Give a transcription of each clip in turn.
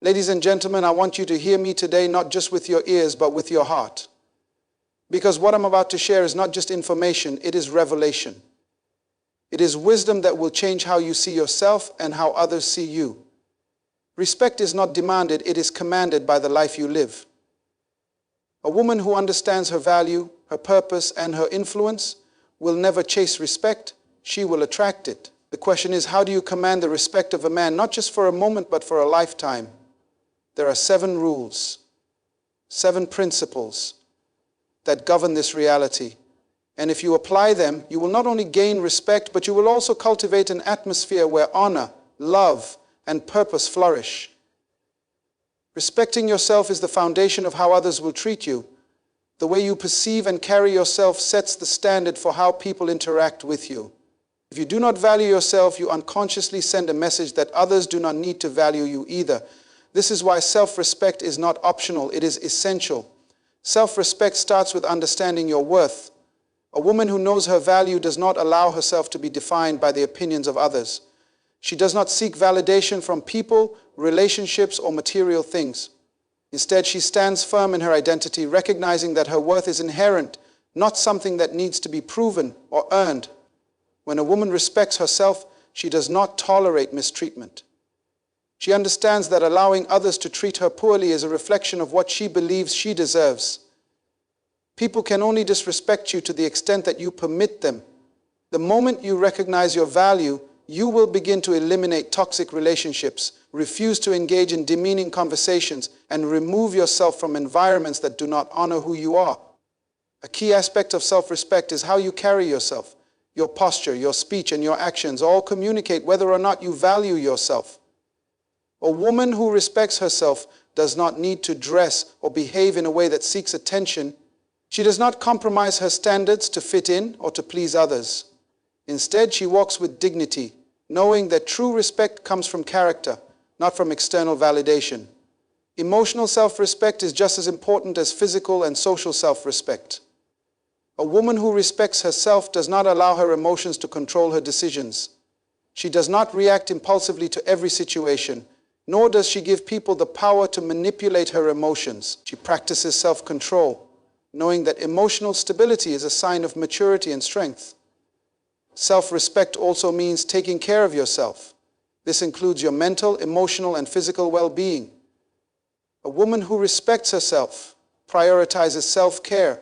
Ladies and gentlemen, I want you to hear me today, not just with your ears, but with your heart. Because what I'm about to share is not just information, it is revelation. It is wisdom that will change how you see yourself and how others see you. Respect is not demanded, it is commanded by the life you live. A woman who understands her value, her purpose, and her influence will never chase respect, she will attract it. The question is, how do you command the respect of a man, not just for a moment, but for a lifetime? There are 7 rules, 7 principles that govern this reality. And if you apply them, you will not only gain respect, but you will also cultivate an atmosphere where honor, love, and purpose flourish. Respecting yourself is the foundation of how others will treat you. The way you perceive and carry yourself sets the standard for how people interact with you. If you do not value yourself, you unconsciously send a message that others do not need to value you either. This is why self-respect is not optional, it is essential. Self-respect starts with understanding your worth. A woman who knows her value does not allow herself to be defined by the opinions of others. She does not seek validation from people, relationships, or material things. Instead, she stands firm in her identity, recognizing that her worth is inherent, not something that needs to be proven or earned. When a woman respects herself, she does not tolerate mistreatment. She understands that allowing others to treat her poorly is a reflection of what she believes she deserves. People can only disrespect you to the extent that you permit them. The moment you recognize your value, you will begin to eliminate toxic relationships, refuse to engage in demeaning conversations, and remove yourself from environments that do not honor who you are. A key aspect of self-respect is how you carry yourself. Your posture, your speech, and your actions all communicate whether or not you value yourself. A woman who respects herself does not need to dress or behave in a way that seeks attention. She does not compromise her standards to fit in or to please others. Instead, she walks with dignity, knowing that true respect comes from character, not from external validation. Emotional self-respect is just as important as physical and social self-respect. A woman who respects herself does not allow her emotions to control her decisions. She does not react impulsively to every situation, nor does she give people the power to manipulate her emotions. She practices self-control, knowing that emotional stability is a sign of maturity and strength. Self-respect also means taking care of yourself. This includes your mental, emotional, and physical well-being. A woman who respects herself prioritizes self-care,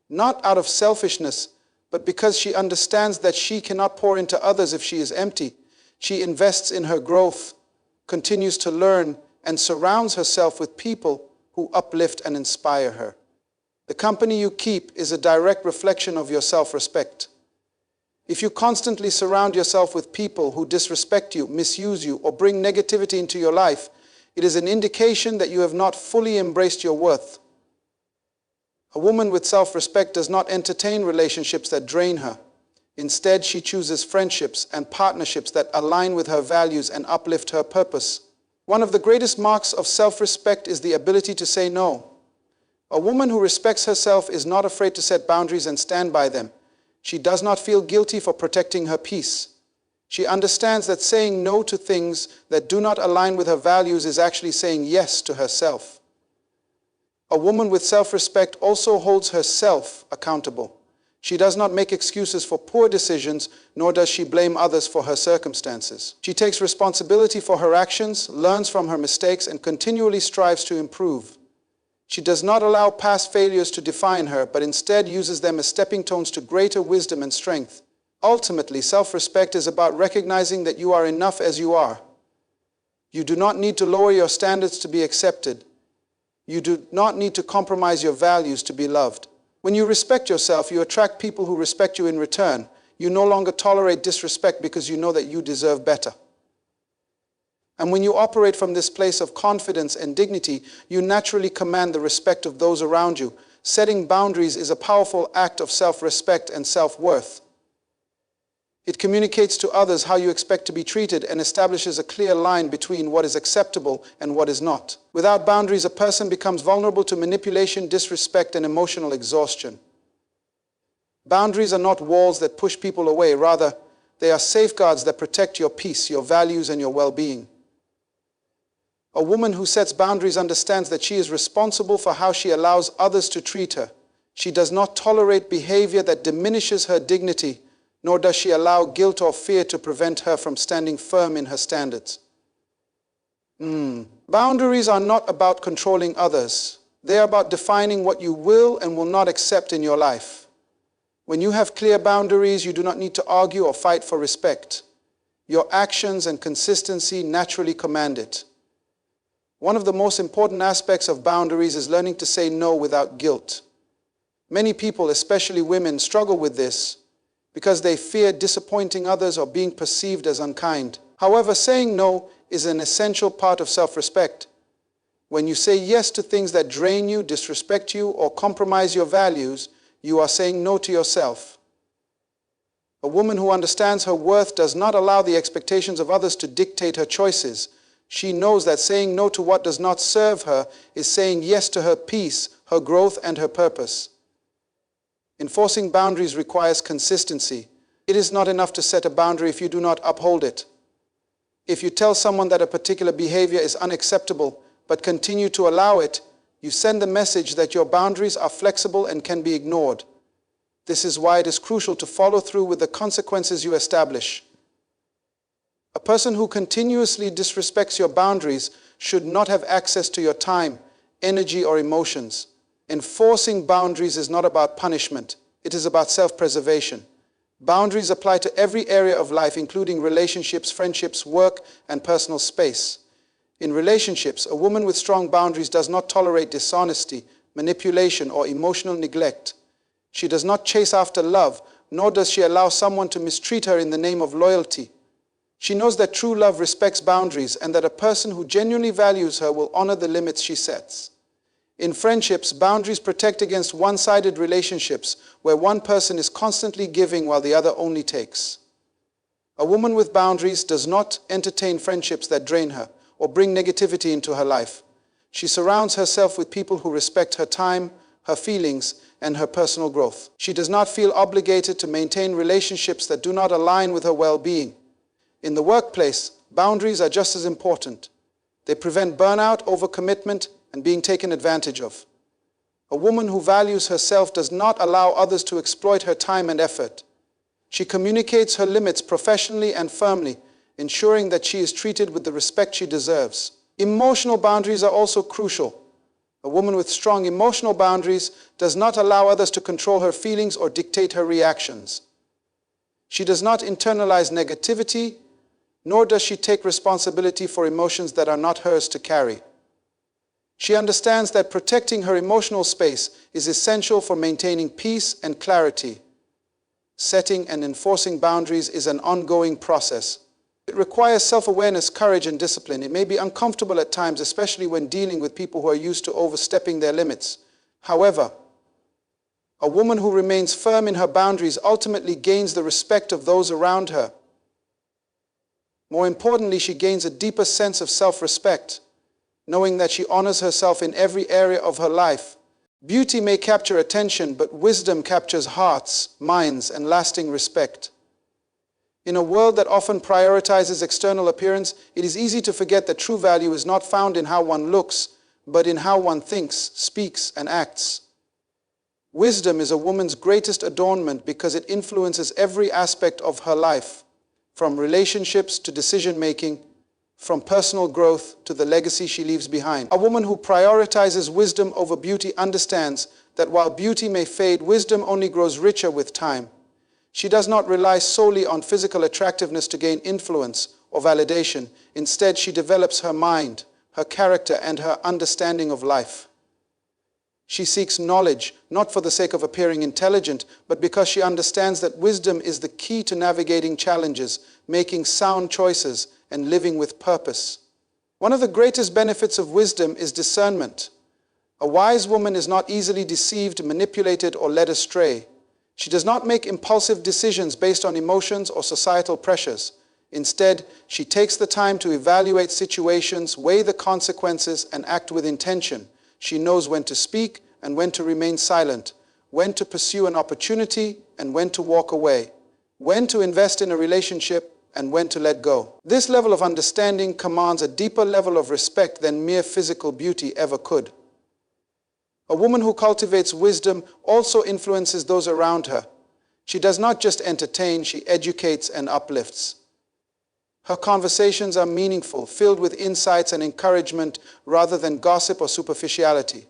not out of selfishness, but because she understands that she cannot pour into others if she is empty. She invests in her growth, continues to learn, and surrounds herself with people who uplift and inspire her. The company you keep is a direct reflection of your self-respect. If you constantly surround yourself with people who disrespect you, misuse you, or bring negativity into your life, it is an indication that you have not fully embraced your worth. A woman with self-respect does not entertain relationships that drain her. Instead, she chooses friendships and partnerships that align with her values and uplift her purpose. One of the greatest marks of self-respect is the ability to say no. A woman who respects herself is not afraid to set boundaries and stand by them. She does not feel guilty for protecting her peace. She understands that saying no to things that do not align with her values is actually saying yes to herself. A woman with self-respect also holds herself accountable. She does not make excuses for poor decisions, nor does she blame others for her circumstances. She takes responsibility for her actions, learns from her mistakes, and continually strives to improve. She does not allow past failures to define her, but instead uses them as stepping stones to greater wisdom and strength. Ultimately, self-respect is about recognizing that you are enough as you are. You do not need to lower your standards to be accepted. You do not need to compromise your values to be loved. When you respect yourself, you attract people who respect you in return. You no longer tolerate disrespect because you know that you deserve better. And when you operate from this place of confidence and dignity, you naturally command the respect of those around you. Setting boundaries is a powerful act of self-respect and self-worth. It communicates to others how you expect to be treated and establishes a clear line between what is acceptable and what is not. Without boundaries, a person becomes vulnerable to manipulation, disrespect, and emotional exhaustion. Boundaries are not walls that push people away. Rather, they are safeguards that protect your peace, your values, and your well-being. A woman who sets boundaries understands that she is responsible for how she allows others to treat her. She does not tolerate behavior that diminishes her dignity, nor does she allow guilt or fear to prevent her from standing firm in her standards. Boundaries are not about controlling others. They are about defining what you will and will not accept in your life. When you have clear boundaries, you do not need to argue or fight for respect. Your actions and consistency naturally command it. One of the most important aspects of boundaries is learning to say no without guilt. Many people, especially women, struggle with this because they fear disappointing others or being perceived as unkind. However, saying no is an essential part of self-respect. When you say yes to things that drain you, disrespect you, or compromise your values, you are saying no to yourself. A woman who understands her worth does not allow the expectations of others to dictate her choices. She knows that saying no to what does not serve her is saying yes to her peace, her growth, and her purpose. Enforcing boundaries requires consistency. It is not enough to set a boundary if you do not uphold it. If you tell someone that a particular behavior is unacceptable but continue to allow it, you send the message that your boundaries are flexible and can be ignored. This is why it is crucial to follow through with the consequences you establish. A person who continuously disrespects your boundaries should not have access to your time, energy, or emotions. Enforcing boundaries is not about punishment. It is about self-preservation. Boundaries apply to every area of life, including relationships, friendships, work, and personal space. In relationships, a woman with strong boundaries does not tolerate dishonesty, manipulation, or emotional neglect. She does not chase after love, nor does she allow someone to mistreat her in the name of loyalty. She knows that true love respects boundaries and that a person who genuinely values her will honor the limits she sets. In friendships, boundaries protect against one-sided relationships where one person is constantly giving while the other only takes. A woman with boundaries does not entertain friendships that drain her or bring negativity into her life. She surrounds herself with people who respect her time, her feelings, and her personal growth. She does not feel obligated to maintain relationships that do not align with her well-being. In the workplace, boundaries are just as important. They prevent burnout, overcommitment, and being taken advantage of. A woman who values herself does not allow others to exploit her time and effort. She communicates her limits professionally and firmly, ensuring that she is treated with the respect she deserves. Emotional boundaries are also crucial. A woman with strong emotional boundaries does not allow others to control her feelings or dictate her reactions. She does not internalize negativity, nor does she take responsibility for emotions that are not hers to carry. She understands that protecting her emotional space is essential for maintaining peace and clarity. Setting and enforcing boundaries is an ongoing process. It requires self-awareness, courage, and discipline. It may be uncomfortable at times, especially when dealing with people who are used to overstepping their limits. However, a woman who remains firm in her boundaries ultimately gains the respect of those around her. More importantly, she gains a deeper sense of self-respect, knowing that she honors herself in every area of her life. Beauty may capture attention, but wisdom captures hearts, minds, and lasting respect. In a world that often prioritizes external appearance, it is easy to forget that true value is not found in how one looks, but in how one thinks, speaks, and acts. Wisdom is a woman's greatest adornment because it influences every aspect of her life, from relationships to decision-making, from personal growth to the legacy she leaves behind. A woman who prioritizes wisdom over beauty understands that while beauty may fade, wisdom only grows richer with time. She does not rely solely on physical attractiveness to gain influence or validation. Instead, she develops her mind, her character, and her understanding of life. She seeks knowledge, not for the sake of appearing intelligent, but because she understands that wisdom is the key to navigating challenges, making sound choices, and living with purpose. One of the greatest benefits of wisdom is discernment. A wise woman is not easily deceived, manipulated, or led astray. She does not make impulsive decisions based on emotions or societal pressures. Instead, she takes the time to evaluate situations, weigh the consequences, and act with intention. She knows when to speak and when to remain silent, when to pursue an opportunity and when to walk away, when to invest in a relationship and when to let go. This level of understanding commands a deeper level of respect than mere physical beauty ever could. A woman who cultivates wisdom also influences those around her. She does not just entertain, she educates and uplifts. Her conversations are meaningful, filled with insights and encouragement rather than gossip or superficiality.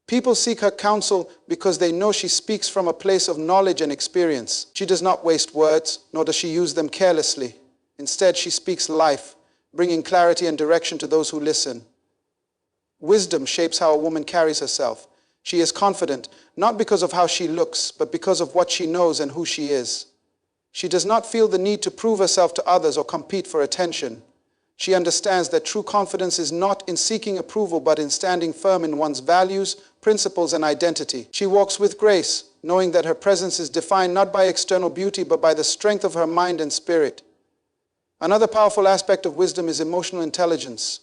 People seek her counsel because they know she speaks from a place of knowledge and experience. She does not waste words, nor does she use them carelessly. Instead, she speaks life, bringing clarity and direction to those who listen. Wisdom shapes how a woman carries herself. She is confident, not because of how she looks, but because of what she knows and who she is. She does not feel the need to prove herself to others or compete for attention. She understands that true confidence is not in seeking approval, but in standing firm in one's values, principles, and identity. She walks with grace, knowing that her presence is defined not by external beauty, but by the strength of her mind and spirit. Another powerful aspect of wisdom is emotional intelligence.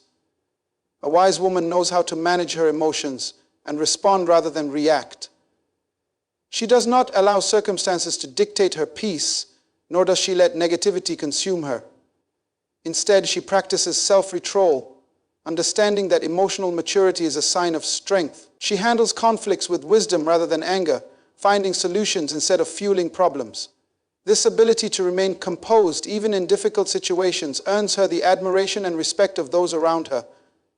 A wise woman knows how to manage her emotions and respond rather than react. She does not allow circumstances to dictate her peace, nor does she let negativity consume her. Instead, she practices self-control, understanding that emotional maturity is a sign of strength. She handles conflicts with wisdom rather than anger, finding solutions instead of fueling problems. This ability to remain composed, even in difficult situations, earns her the admiration and respect of those around her.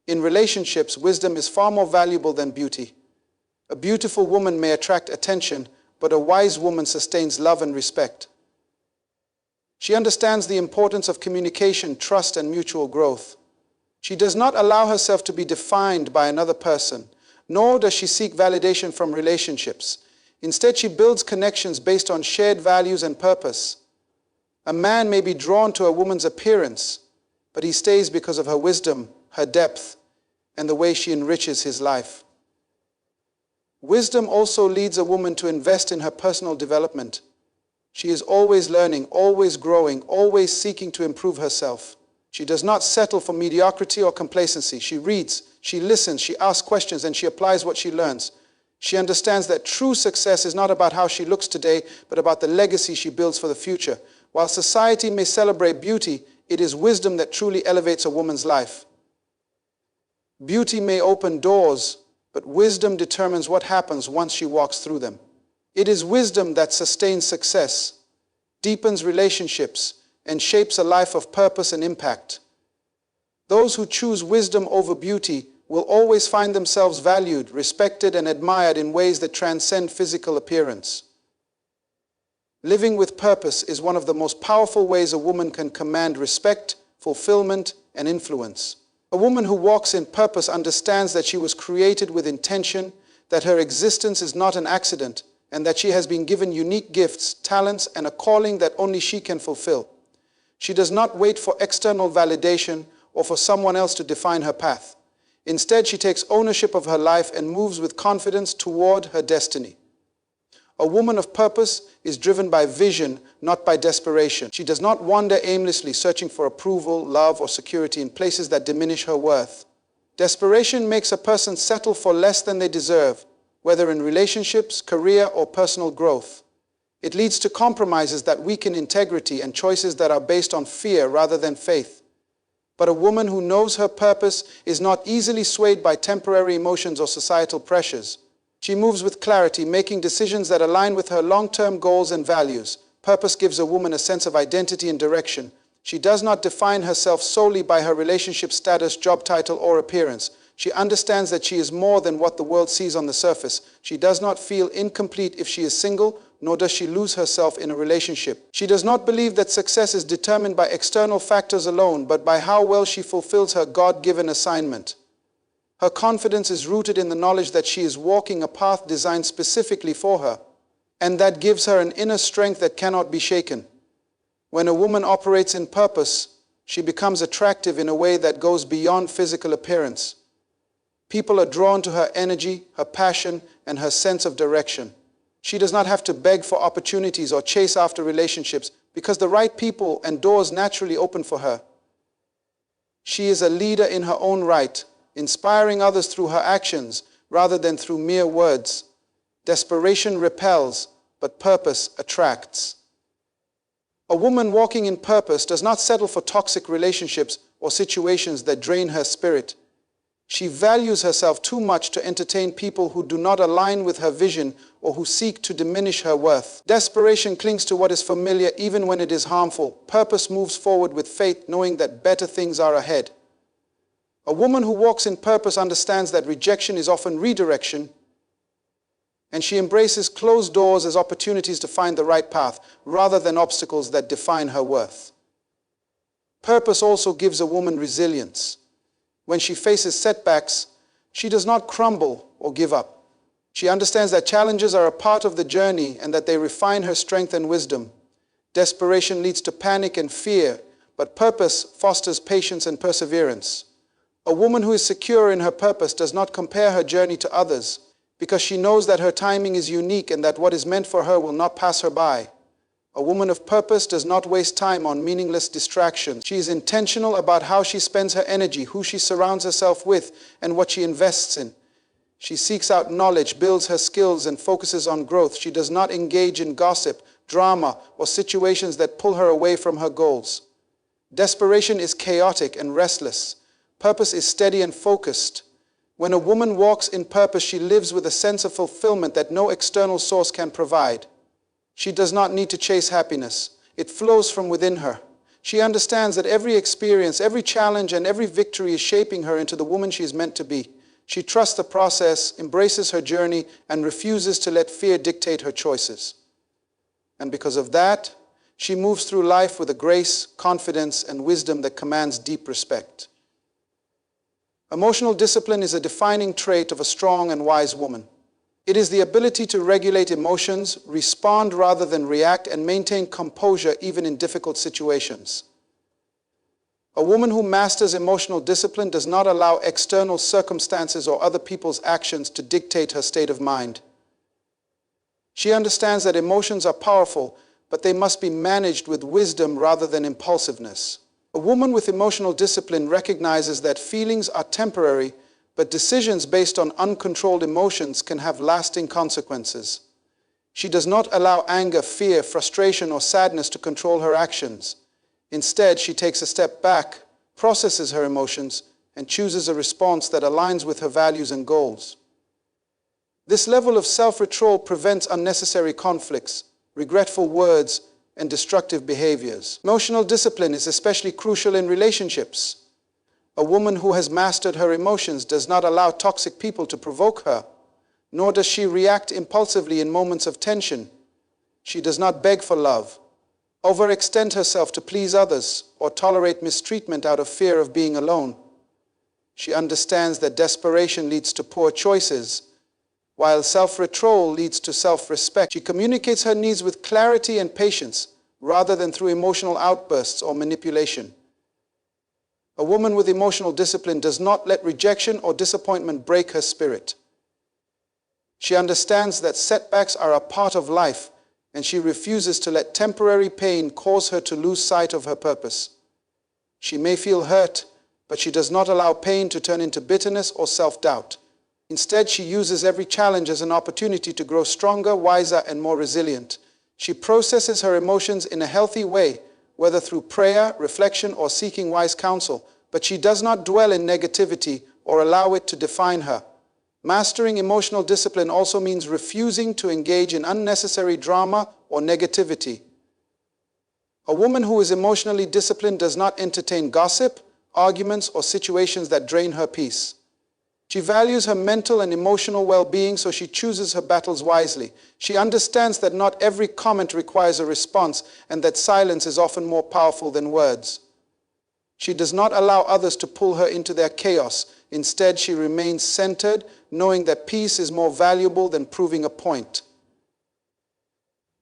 In relationships, wisdom is far more valuable than beauty. A beautiful woman may attract attention, but a wise woman sustains love and respect. She understands the importance of communication, trust, and mutual growth. She does not allow herself to be defined by another person, nor does she seek validation from relationships. Instead, she builds connections based on shared values and purpose. A man may be drawn to a woman's appearance, but he stays because of her wisdom, her depth, and the way she enriches his life. Wisdom also leads a woman to invest in her personal development. She is always learning, always growing, always seeking to improve herself. She does not settle for mediocrity or complacency. She reads, she listens, she asks questions, and she applies what she learns. She understands that true success is not about how she looks today, but about the legacy she builds for the future. While society may celebrate beauty, it is wisdom that truly elevates a woman's life. Beauty may open doors, but wisdom determines what happens once she walks through them. It is wisdom that sustains success, deepens relationships, and shapes a life of purpose and impact. Those who choose wisdom over beauty will always find themselves valued, respected, and admired in ways that transcend physical appearance. Living with purpose is one of the most powerful ways a woman can command respect, fulfillment, and influence. A woman who walks in purpose understands that she was created with intention, that her existence is not an accident, and that she has been given unique gifts, talents, and a calling that only she can fulfill. She does not wait for external validation or for someone else to define her path. Instead, she takes ownership of her life and moves with confidence toward her destiny. A woman of purpose is driven by vision, not by desperation. She does not wander aimlessly searching for approval, love, or security in places that diminish her worth. Desperation makes a person settle for less than they deserve, whether in relationships, career, or personal growth. It leads to compromises that weaken integrity and choices that are based on fear rather than faith. But a woman who knows her purpose is not easily swayed by temporary emotions or societal pressures. She moves with clarity, making decisions that align with her long-term goals and values. Purpose gives a woman a sense of identity and direction. She does not define herself solely by her relationship status, job title, or appearance. She understands that she is more than what the world sees on the surface. She does not feel incomplete if she is single, nor does she lose herself in a relationship. She does not believe that success is determined by external factors alone, but by how well she fulfills her God-given assignment. Her confidence is rooted in the knowledge that she is walking a path designed specifically for her, and that gives her an inner strength that cannot be shaken. When a woman operates in purpose, she becomes attractive in a way that goes beyond physical appearance. People are drawn to her energy, her passion, and her sense of direction. She does not have to beg for opportunities or chase after relationships because the right people and doors naturally open for her. She is a leader in her own right, inspiring others through her actions rather than through mere words. Desperation repels, but purpose attracts. A woman walking in purpose does not settle for toxic relationships or situations that drain her spirit. She values herself too much to entertain people who do not align with her vision or who seek to diminish her worth. Desperation clings to what is familiar even when it is harmful. Purpose moves forward with faith, knowing that better things are ahead. A woman who walks in purpose understands that rejection is often redirection, and she embraces closed doors as opportunities to find the right path, rather than obstacles that define her worth. Purpose also gives a woman resilience. When she faces setbacks, she does not crumble or give up. She understands that challenges are a part of the journey and that they refine her strength and wisdom. Desperation leads to panic and fear, but purpose fosters patience and perseverance. A woman who is secure in her purpose does not compare her journey to others, because she knows that her timing is unique and that what is meant for her will not pass her by. A woman of purpose does not waste time on meaningless distractions. She is intentional about how she spends her energy, who she surrounds herself with, and what she invests in. She seeks out knowledge, builds her skills, and focuses on growth. She does not engage in gossip, drama, or situations that pull her away from her goals. Desperation is chaotic and restless. Purpose is steady and focused. When a woman walks in purpose, she lives with a sense of fulfillment that no external source can provide. She does not need to chase happiness. It flows from within her. She understands that every experience, every challenge, and every victory is shaping her into the woman she is meant to be. She trusts the process, embraces her journey, and refuses to let fear dictate her choices. And because of that, she moves through life with a grace, confidence, and wisdom that commands deep respect. Emotional discipline is a defining trait of a strong and wise woman. It is the ability to regulate emotions, respond rather than react, and maintain composure even in difficult situations. A woman who masters emotional discipline does not allow external circumstances or other people's actions to dictate her state of mind. She understands that emotions are powerful, but they must be managed with wisdom rather than impulsiveness. A woman with emotional discipline recognizes that feelings are temporary, but decisions based on uncontrolled emotions can have lasting consequences. She does not allow anger, fear, frustration, or sadness to control her actions. Instead, she takes a step back, processes her emotions, and chooses a response that aligns with her values and goals. This level of self-control prevents unnecessary conflicts, regretful words, and destructive behaviors. Emotional discipline is especially crucial in relationships. A woman who has mastered her emotions does not allow toxic people to provoke her, nor does she react impulsively in moments of tension. She does not beg for love, overextend herself to please others, or tolerate mistreatment out of fear of being alone. She understands that desperation leads to poor choices, while self-control leads to self-respect. She communicates her needs with clarity and patience, rather than through emotional outbursts or manipulation. A woman with emotional discipline does not let rejection or disappointment break her spirit. She understands that setbacks are a part of life, and she refuses to let temporary pain cause her to lose sight of her purpose. She may feel hurt, but she does not allow pain to turn into bitterness or self-doubt. Instead, she uses every challenge as an opportunity to grow stronger, wiser, and more resilient. She processes her emotions in a healthy way, whether through prayer, reflection, or seeking wise counsel, but she does not dwell in negativity or allow it to define her. Mastering emotional discipline also means refusing to engage in unnecessary drama or negativity. A woman who is emotionally disciplined does not entertain gossip, arguments, or situations that drain her peace. She values her mental and emotional well-being, so she chooses her battles wisely. She understands that not every comment requires a response, and that silence is often more powerful than words. She does not allow others to pull her into their chaos. Instead, she remains centered, knowing that peace is more valuable than proving a point.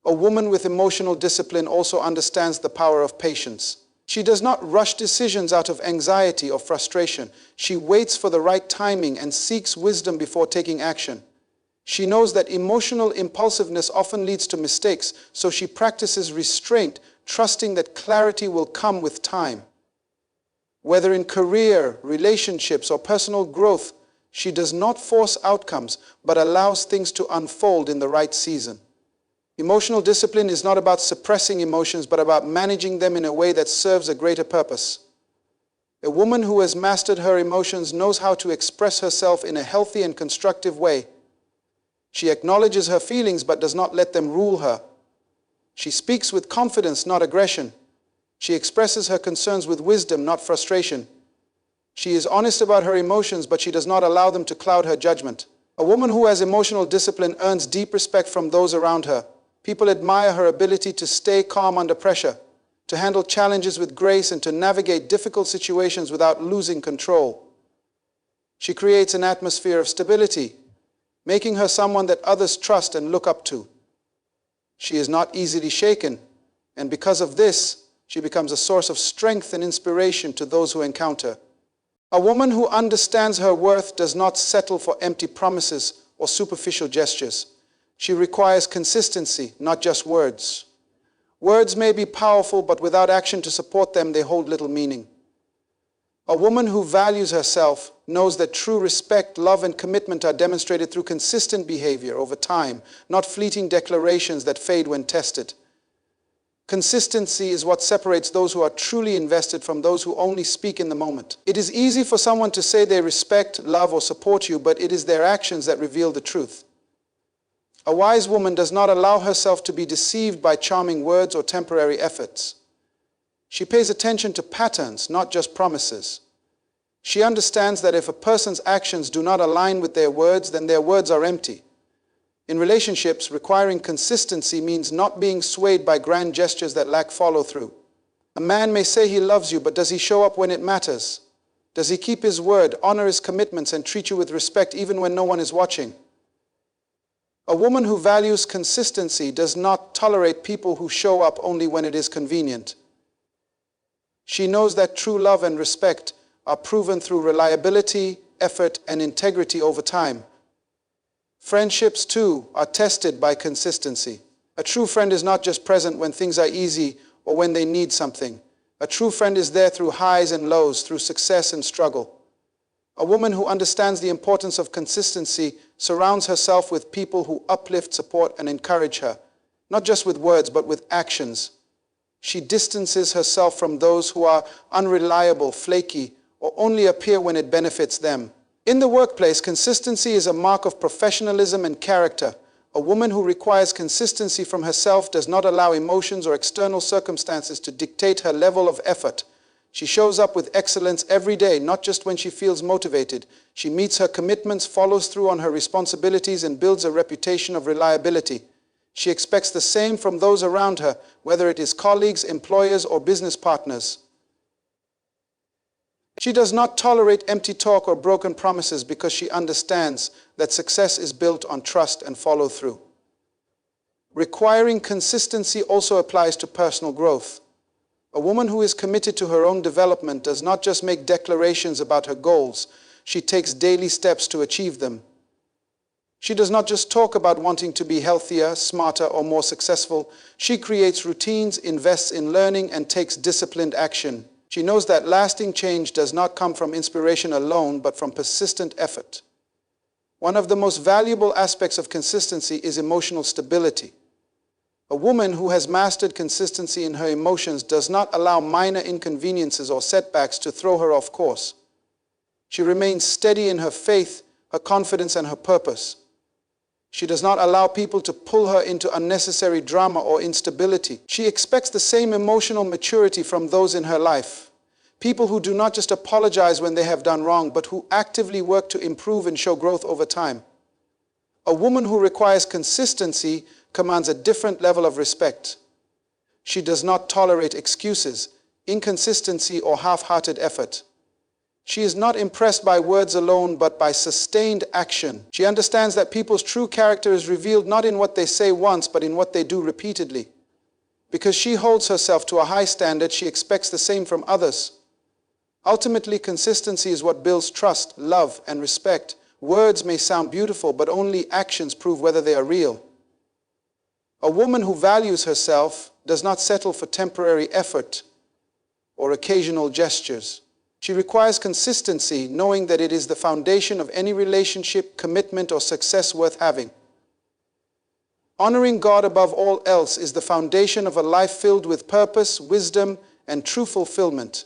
A woman with emotional discipline also understands the power of patience. She does not rush decisions out of anxiety or frustration. She waits for the right timing and seeks wisdom before taking action. She knows that emotional impulsiveness often leads to mistakes, so she practices restraint, trusting that clarity will come with time. Whether in career, relationships, or personal growth, she does not force outcomes, but allows things to unfold in the right season. Emotional discipline is not about suppressing emotions, but about managing them in a way that serves a greater purpose. A woman who has mastered her emotions knows how to express herself in a healthy and constructive way. She acknowledges her feelings but does not let them rule her. She speaks with confidence, not aggression. She expresses her concerns with wisdom, not frustration. She is honest about her emotions, but she does not allow them to cloud her judgment. A woman who has emotional discipline earns deep respect from those around her. People admire her ability to stay calm under pressure, to handle challenges with grace, and to navigate difficult situations without losing control. She creates an atmosphere of stability, making her someone that others trust and look up to. She is not easily shaken, and because of this, she becomes a source of strength and inspiration to those who encounter. A woman who understands her worth does not settle for empty promises or superficial gestures. She requires consistency, not just words. Words may be powerful, but without action to support them, they hold little meaning. A woman who values herself knows that true respect, love, and commitment are demonstrated through consistent behavior over time, not fleeting declarations that fade when tested. Consistency is what separates those who are truly invested from those who only speak in the moment. It is easy for someone to say they respect, love, or support you, but it is their actions that reveal the truth. A wise woman does not allow herself to be deceived by charming words or temporary efforts. She pays attention to patterns, not just promises. She understands that if a person's actions do not align with their words, then their words are empty. In relationships, requiring consistency means not being swayed by grand gestures that lack follow-through. A man may say he loves you, but does he show up when it matters? Does he keep his word, honor his commitments, and treat you with respect even when no one is watching? A woman who values consistency does not tolerate people who show up only when it is convenient. She knows that true love and respect are proven through reliability, effort, and integrity over time. Friendships, too, are tested by consistency. A true friend is not just present when things are easy or when they need something. A true friend is there through highs and lows, through success and struggle. A woman who understands the importance of consistency surrounds herself with people who uplift, support, and encourage her, not just with words, but with actions. She distances herself from those who are unreliable, flaky, or only appear when it benefits them. In the workplace, consistency is a mark of professionalism and character. A woman who requires consistency from herself does not allow emotions or external circumstances to dictate her level of effort. She shows up with excellence every day, not just when she feels motivated. She meets her commitments, follows through on her responsibilities, and builds a reputation of reliability. She expects the same from those around her, whether it is colleagues, employers, or business partners. She does not tolerate empty talk or broken promises because she understands that success is built on trust and follow-through. Requiring consistency also applies to personal growth. A woman who is committed to her own development does not just make declarations about her goals, she takes daily steps to achieve them. She does not just talk about wanting to be healthier, smarter, or more successful. She creates routines, invests in learning, and takes disciplined action. She knows that lasting change does not come from inspiration alone, but from persistent effort. One of the most valuable aspects of consistency is emotional stability. A woman who has mastered consistency in her emotions does not allow minor inconveniences or setbacks to throw her off course. She remains steady in her faith, her confidence, and her purpose. She does not allow people to pull her into unnecessary drama or instability. She expects the same emotional maturity from those in her life. People who do not just apologize when they have done wrong, but who actively work to improve and show growth over time. A woman who requires consistency commands a different level of respect. She does not tolerate excuses, inconsistency, or half-hearted effort. She is not impressed by words alone, but by sustained action. She understands that people's true character is revealed not in what they say once, but in what they do repeatedly. Because she holds herself to a high standard, she expects the same from others. Ultimately, consistency is what builds trust, love, and respect. Words may sound beautiful, but only actions prove whether they are real. A woman who values herself does not settle for temporary effort or occasional gestures. She requires consistency, knowing that it is the foundation of any relationship, commitment, or success worth having. Honoring God above all else is the foundation of a life filled with purpose, wisdom, and true fulfillment.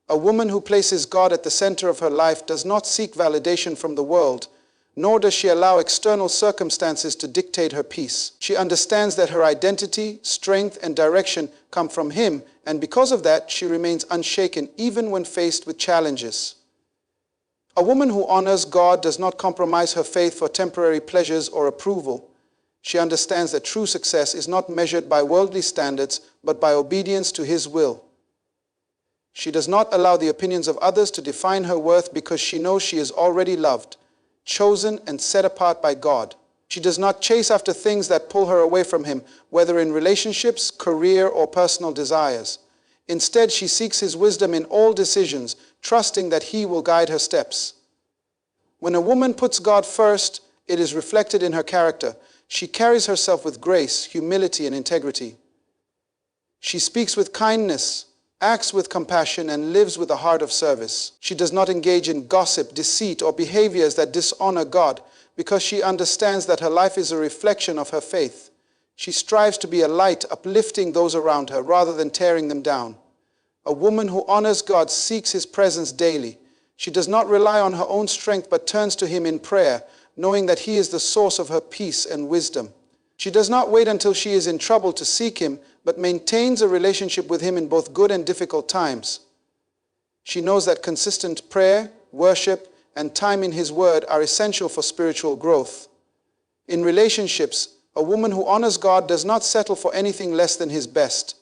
A woman who places God at the center of her life does not seek validation from the world, nor does she allow external circumstances to dictate her peace. She understands that her identity, strength, and direction come from Him, and because of that, she remains unshaken even when faced with challenges. A woman who honors God does not compromise her faith for temporary pleasures or approval. She understands that true success is not measured by worldly standards, but by obedience to His will. She does not allow the opinions of others to define her worth because she knows she is already loved, chosen, and set apart by God. She does not chase after things that pull her away from Him, whether in relationships, career, or personal desires. Instead, she seeks His wisdom in all decisions, trusting that He will guide her steps. When a woman puts God first, it is reflected in her character. She carries herself with grace, humility, and integrity. She speaks with kindness, acts with compassion, and lives with a heart of service. She does not engage in gossip, deceit, or behaviors that dishonor God because she understands that her life is a reflection of her faith. She strives to be a light, uplifting those around her rather than tearing them down. A woman who honors God seeks His presence daily. She does not rely on her own strength but turns to Him in prayer, knowing that He is the source of her peace and wisdom. She does not wait until she is in trouble to seek Him, but maintains a relationship with Him in both good and difficult times. She knows that consistent prayer, worship, and time in His Word are essential for spiritual growth. In relationships, a woman who honors God does not settle for anything less than His best.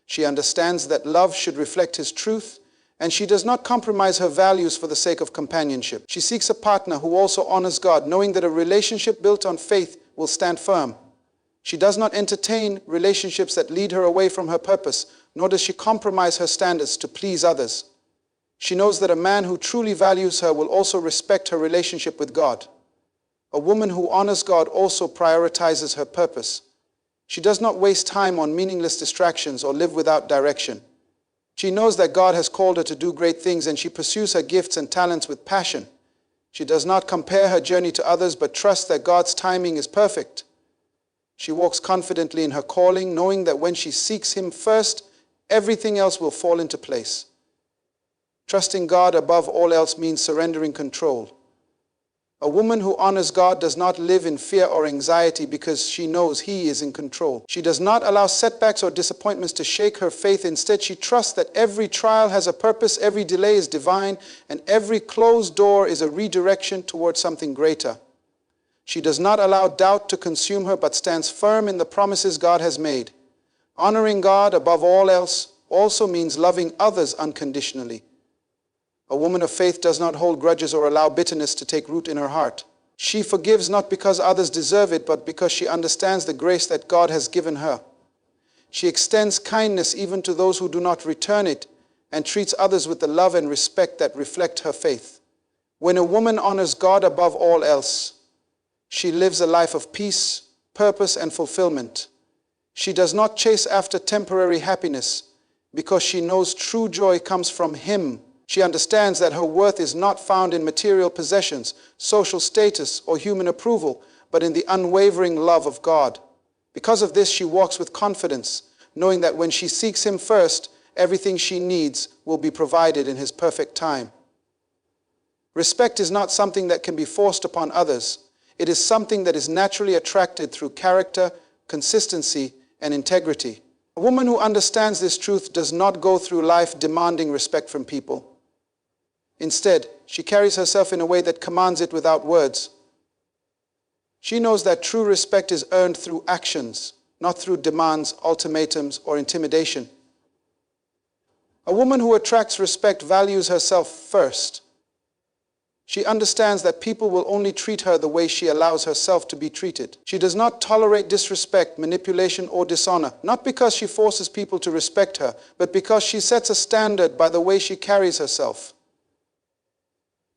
She understands that love should reflect His truth, and she does not compromise her values for the sake of companionship. She seeks a partner who also honors God, knowing that a relationship built on faith will stand firm. She does not entertain relationships that lead her away from her purpose, nor does she compromise her standards to please others. She knows that a man who truly values her will also respect her relationship with God. A woman who honors God also prioritizes her purpose. She does not waste time on meaningless distractions or live without direction. She knows that God has called her to do great things, and she pursues her gifts and talents with passion. She does not compare her journey to others, but trusts that God's timing is perfect. She walks confidently in her calling, knowing that when she seeks Him first, everything else will fall into place. Trusting God above all else means surrendering control. A woman who honors God does not live in fear or anxiety because she knows He is in control. She does not allow setbacks or disappointments to shake her faith. Instead, she trusts that every trial has a purpose, every delay is divine, and every closed door is a redirection towards something greater. She does not allow doubt to consume her, but stands firm in the promises God has made. Honoring God above all else also means loving others unconditionally. A woman of faith does not hold grudges or allow bitterness to take root in her heart. She forgives not because others deserve it, but because she understands the grace that God has given her. She extends kindness even to those who do not return it, and treats others with the love and respect that reflect her faith. When a woman honors God above all else, she lives a life of peace, purpose, and fulfillment. She does not chase after temporary happiness because she knows true joy comes from Him. She understands that her worth is not found in material possessions, social status, or human approval, but in the unwavering love of God. Because of this, she walks with confidence, knowing that when she seeks Him first, everything she needs will be provided in His perfect time. Respect is not something that can be forced upon others. It is something that is naturally attracted through character, consistency, and integrity. A woman who understands this truth does not go through life demanding respect from people. Instead, she carries herself in a way that commands it without words. She knows that true respect is earned through actions, not through demands, ultimatums, or intimidation. A woman who attracts respect values herself first. She understands that people will only treat her the way she allows herself to be treated. She does not tolerate disrespect, manipulation, or dishonor, not because she forces people to respect her, but because she sets a standard by the way she carries herself.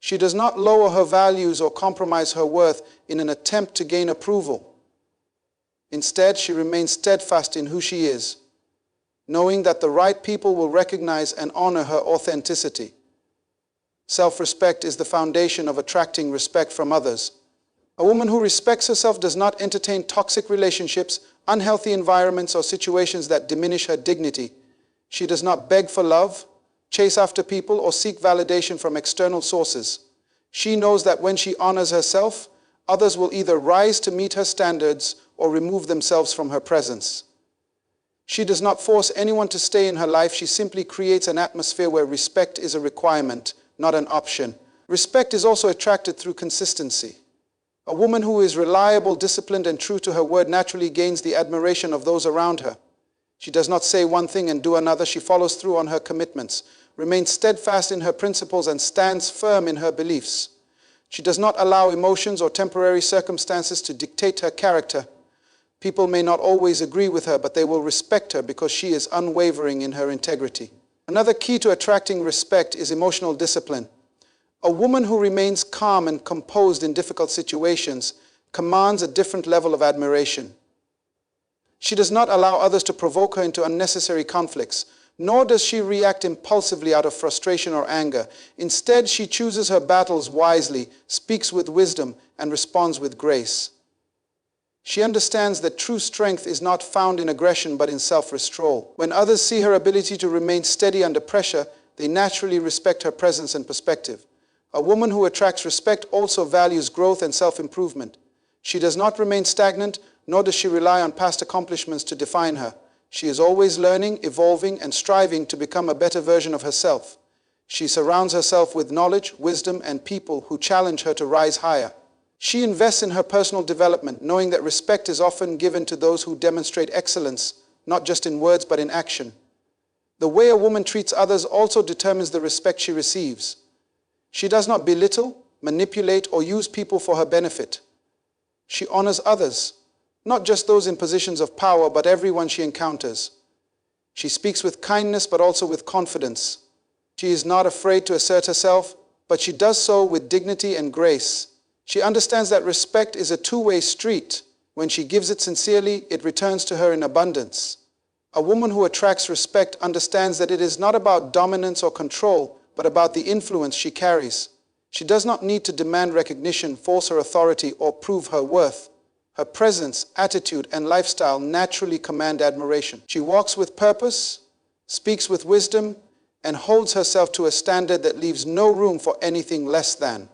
She does not lower her values or compromise her worth in an attempt to gain approval. Instead, she remains steadfast in who she is, knowing that the right people will recognize and honor her authenticity. Self-respect is the foundation of attracting respect from others. A woman who respects herself does not entertain toxic relationships, unhealthy environments, or situations that diminish her dignity. She does not beg for love, chase after people, or seek validation from external sources. She knows that when she honors herself, others will either rise to meet her standards or remove themselves from her presence. She does not force anyone to stay in her life. She simply creates an atmosphere where respect is a requirement, not an option. Respect is also attracted through consistency. A woman who is reliable, disciplined, and true to her word naturally gains the admiration of those around her. She does not say one thing and do another. She follows through on her commitments, remains steadfast in her principles, and stands firm in her beliefs. She does not allow emotions or temporary circumstances to dictate her character. People may not always agree with her, but they will respect her because she is unwavering in her integrity. Another key to attracting respect is emotional discipline. A woman who remains calm and composed in difficult situations commands a different level of admiration. She does not allow others to provoke her into unnecessary conflicts, nor does she react impulsively out of frustration or anger. Instead, she chooses her battles wisely, speaks with wisdom, and responds with grace. She understands that true strength is not found in aggression but in self-restraint. When others see her ability to remain steady under pressure, they naturally respect her presence and perspective. A woman who attracts respect also values growth and self-improvement. She does not remain stagnant, nor does she rely on past accomplishments to define her. She is always learning, evolving, and striving to become a better version of herself. She surrounds herself with knowledge, wisdom, and people who challenge her to rise higher. She invests in her personal development, knowing that respect is often given to those who demonstrate excellence, not just in words but in action. The way a woman treats others also determines the respect she receives. She does not belittle, manipulate, or use people for her benefit. She honors others, not just those in positions of power, but everyone she encounters. She speaks with kindness, but also with confidence. She is not afraid to assert herself, but she does so with dignity and grace. She understands that respect is a two-way street. When she gives it sincerely, it returns to her in abundance. A woman who attracts respect understands that it is not about dominance or control, but about the influence she carries. She does not need to demand recognition, force her authority, or prove her worth. Her presence, attitude, and lifestyle naturally command admiration. She walks with purpose, speaks with wisdom, and holds herself to a standard that leaves no room for anything less than.